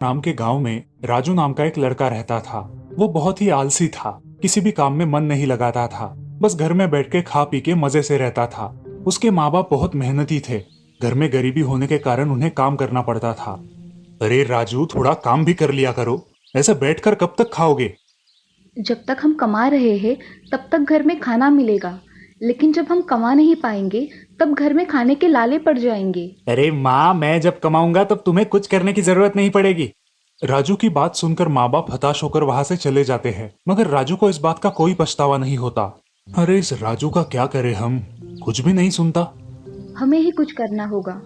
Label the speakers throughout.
Speaker 1: नाम के गांव में राजू नाम का एक लड़का रहता था। वो बहुत ही आलसी था, किसी भी काम में मन नहीं लगाता था, बस घर में बैठ के खा पी के मजे से रहता था। उसके माँ बाप बहुत मेहनती थे। घर में गरीबी होने के कारण उन्हें काम करना पड़ता था। अरे राजू, थोड़ा काम भी कर लिया करो, ऐसे बैठकर कब तक खाओगे?
Speaker 2: जब तक हम कमा रहे हैं तब तक घर में खाना मिलेगा, लेकिन जब हम कमा नहीं पाएंगे तब घर में खाने के लाले पड़ जाएंगे।
Speaker 1: अरे माँ, मैं जब कमाऊंगा तब तुम्हें कुछ करने की जरूरत नहीं पड़ेगी। राजू की बात सुनकर माँ बाप हताश होकर वहां से चले जाते हैं, मगर राजू को इस बात का कोई पछतावा नहीं होता। अरे इस राजू का क्या करें हम, कुछ भी नहीं सुनता।
Speaker 2: हमें ही कुछ करना होगा।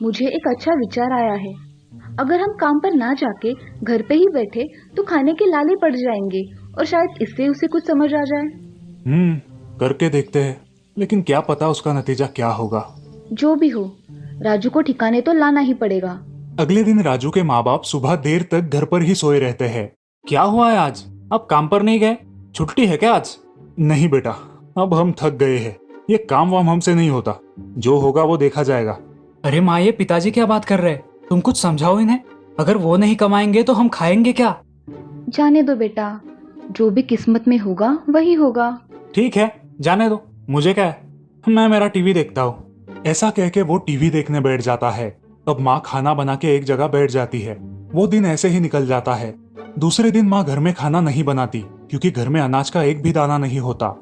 Speaker 2: मुझे एक अच्छा विचार आया है। अगर हम काम पर ना जाके घर पे ही बैठे तो खाने के लाले पड़ जाएंगे और शायद इससे उसे कुछ समझ आ जाए।
Speaker 1: करके देखते हैं, लेकिन क्या पता उसका नतीजा क्या होगा।
Speaker 2: जो भी हो, राजू को ठिकाने तो लाना ही पड़ेगा।
Speaker 1: अगले दिन राजू के माँ बाप सुबह देर तक घर पर ही सोए रहते हैं। क्या हुआ है आज, आप काम पर नहीं गए? छुट्टी है क्या आज? नहीं बेटा, अब हम थक गए हैं, ये काम वाम हमसे नहीं होता, जो होगा वो देखा जाएगा।
Speaker 3: अरे माँ, ये पिताजी क्या बात कर रहे हैं? तुम कुछ समझाओ इन्हें। अगर वो नहीं कमाएंगे तो हम खाएंगे क्या?
Speaker 2: जाने दो बेटा, जो भी किस्मत में होगा वही होगा।
Speaker 1: ठीक है, जाने दो, मुझे क्या है, मैं मेरा टीवी देखता हूँ। ऐसा कह के वो टीवी देखने बैठ जाता है। अब माँ खाना बना के एक जगह बैठ जाती है। वो दिन ऐसे ही निकल जाता है। दूसरे दिन माँ घर में खाना नहीं बनाती, क्योंकि घर में अनाज का एक भी दाना नहीं होता।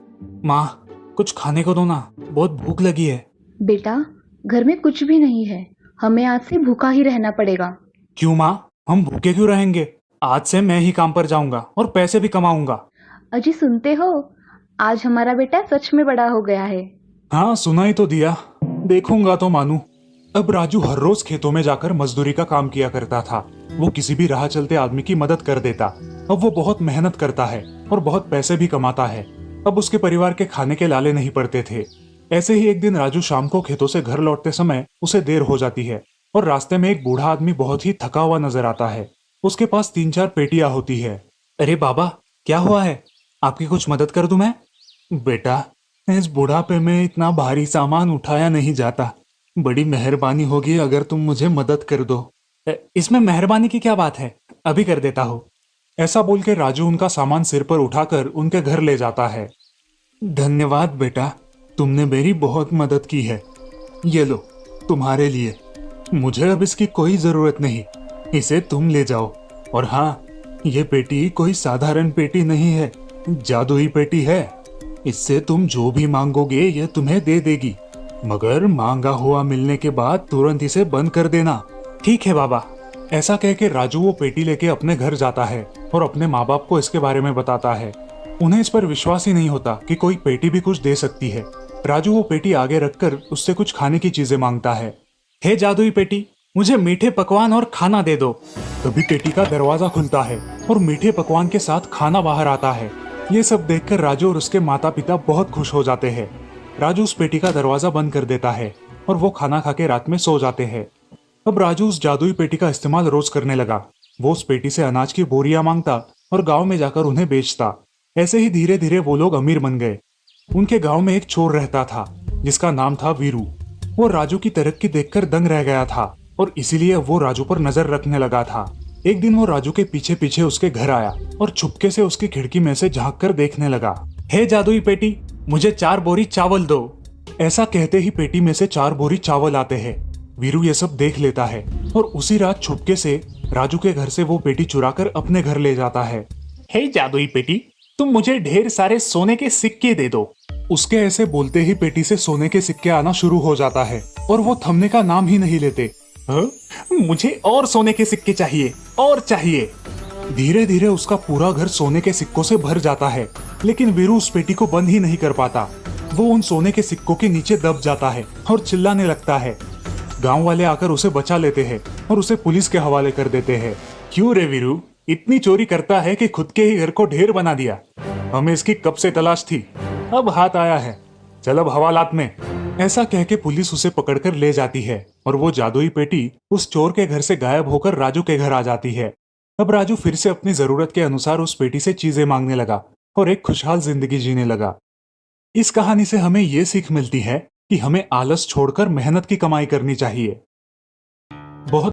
Speaker 1: माँ, कुछ खाने को दो ना, बहुत भूख लगी है।
Speaker 2: बेटा, घर में कुछ भी नहीं है। हमें आज से भूखा ही रहना पड़ेगा।
Speaker 1: क्यों माँ, हम भूखे क्यों रहेंगे? आज से मैं ही काम पर जाऊंगा और पैसे भी कमाऊंगा।
Speaker 2: अजी सुनते हो, आज हमारा बेटा सच में बड़ा हो गया है।
Speaker 1: हाँ, सुना ही तो दिया, देखूंगा तो मानू। अब राजू हर रोज खेतों में जाकर मजदूरी का काम किया करता था। वो किसी भी राह चलते आदमी की मदद कर देता। अब वो बहुत मेहनत करता है और बहुत पैसे भी कमाता है। अब उसके परिवार के खाने के लाले नहीं पड़ते थे। ऐसे ही एक दिन राजू शाम को खेतों से घर लौटते समय उसे देर हो जाती है और रास्ते में एक बूढ़ा आदमी बहुत ही थका हुआ नजर आता है। उसके पास 3-4 पेटियां होती है। अरे बाबा, क्या हुआ है? आपकी कुछ मदद कर दूं मैं? बेटा, इस बुढ़ापे में इतना भारी सामान उठाया नहीं जाता। बड़ी मेहरबानी होगी अगर तुम मुझे मदद कर दो। इसमें मेहरबानी की क्या बात है, अभी कर देता हूँ। ऐसा बोल के राजू उनका सामान सिर पर उठाकर उनके घर ले जाता है। धन्यवाद बेटा, तुमने मेरी बहुत मदद की है। ये लो, तुम्हारे लिए। मुझे अब इसकी कोई जरूरत नहीं, इसे तुम ले जाओ। और हाँ, ये पेटी कोई साधारण पेटी नहीं है, जादुई पेटी है। इससे तुम जो भी मांगोगे ये तुम्हें दे देगी, मगर मांगा हुआ मिलने के बाद तुरंत इसे बंद कर देना। ठीक है बाबा। ऐसा कह के राजू वो पेटी लेके अपने घर जाता है और अपने माँ बाप को इसके बारे में बताता है। उन्हें इस पर विश्वास ही नहीं होता कि कोई पेटी भी कुछ दे सकती है। राजू वो पेटी आगे रखकर उससे कुछ खाने की चीजें मांगता है। हे जादुई पेटी, मुझे मीठे पकवान और खाना दे दो। तभी पेटी का दरवाजा खुलता है और मीठे पकवान के साथ खाना बाहर आता है। ये सब देखकर राजू और उसके माता पिता बहुत खुश हो जाते हैं। राजू उस पेटी का दरवाजा बंद कर देता है और वो खाना खा के रात में सो जाते हैं। अब राजू उस जादुई पेटी का इस्तेमाल रोज करने लगा। वो उस पेटी से अनाज की बोरियां मांगता और गांव में जाकर उन्हें बेचता। ऐसे ही धीरे धीरे वो लोग अमीर बन गए। उनके गांव में एक चोर रहता था जिसका नाम था वीरू। वो राजू की तरक्की देखकर दंग रह गया था और इसीलिए वो राजू पर नजर रखने लगा था। एक दिन वो राजू के पीछे पीछे उसके घर आया और चुपके से उसकी खिड़की में से झांक कर देखने लगा। हे जादुई पेटी, मुझे 4 बोरी चावल दो। ऐसा कहते ही पेटी में से 4 बोरी चावल आते हैं। वीरू ये सब देख लेता है और उसी रात छुपके से राजू के घर से वो पेटी चुराकर अपने घर ले जाता है। हे जादुई पेटी, तुम मुझे ढेर सारे सोने के सिक्के दे दो। उसके ऐसे बोलते ही पेटी से सोने के सिक्के आना शुरू हो जाता है और वो थमने का नाम ही नहीं लेते। मुझे और सोने के सिक्के चाहिए, और चाहिए। धीरे धीरे उसका पूरा घर सोने के सिक्कों से भर जाता है, लेकिन वीरू उस पेटी को बंद ही नहीं कर पाता। वो उन सोने के सिक्कों के नीचे दब जाता है और चिल्लाने लगता है। गांव वाले आकर उसे बचा लेते हैं और उसे पुलिस के हवाले कर देते हैं। क्यों रे वीरू, इतनी चोरी करता है कि खुद के ही घर को ढेर बना दिया। हमें इसकी कब से तलाश थी, अब हाथ आया है। चल अब हवालात में। ऐसा कह के पुलिस उसे पकड़कर ले जाती है और वो जादुई पेटी उस चोर के घर से गायब होकर राजू के घर आ जाती है। अब राजू फिर से अपनी जरूरत के अनुसार उस पेटी से चीजें मांगने लगा और एक खुशहाल जिंदगी जीने लगा। इस कहानी से हमें ये सीख मिलती है कि हमें आलस छोड़कर मेहनत की कमाई करनी चाहिए। बहुत